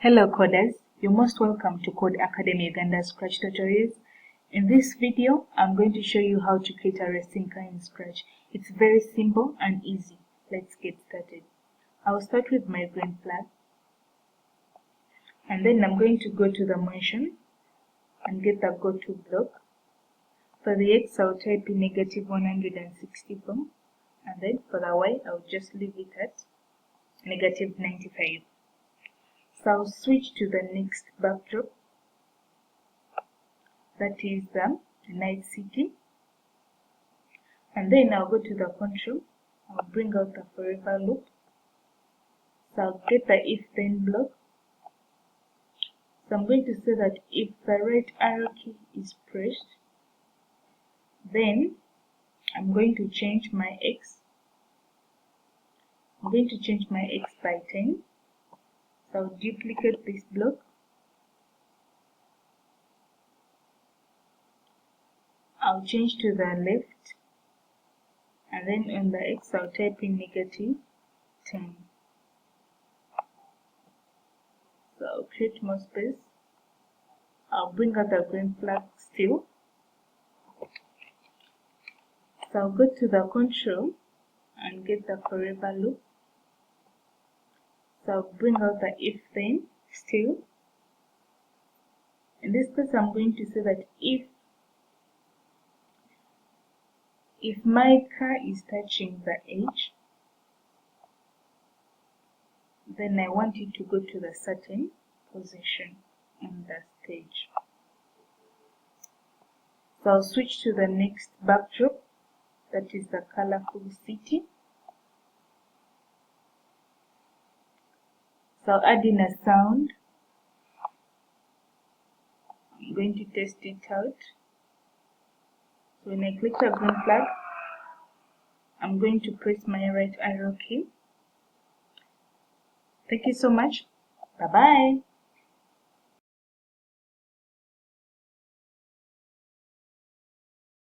Hello coders, you're most welcome to Code Academy Uganda Scratch tutorials. In this video, I'm going to show you how to create a racing car in Scratch. It's very simple and easy. Let's get started. I'll start with my green flag. And then I'm going to go to the motion and get the go to block. For the X, I'll type in -164. And then for the Y, I'll just leave it at -95. So I'll switch to the next backdrop, that is the night city, and then I'll go to the control, I'll bring out the forever loop, so I'll get the if then block. So I'm going to say that if the right arrow key is pressed, then I'm going to change my X. I'm going to change my X by 10. So I'll duplicate this block. I'll change to the left, and then on the X I'll type in -10. So I'll create more space. I'll bring out the green flag still. So I'll go to the control and get the forever loop. So I'll bring out the if then still. In this case I'm going to say that if my car is touching the edge, then I want it to go to the certain position on the stage. So I'll switch to the next backdrop, that is the colorful city. So I'll add in a sound. I'm going to test it out. So when I click the green flag, I'm going to press my right arrow key. Thank you so much. Bye-bye.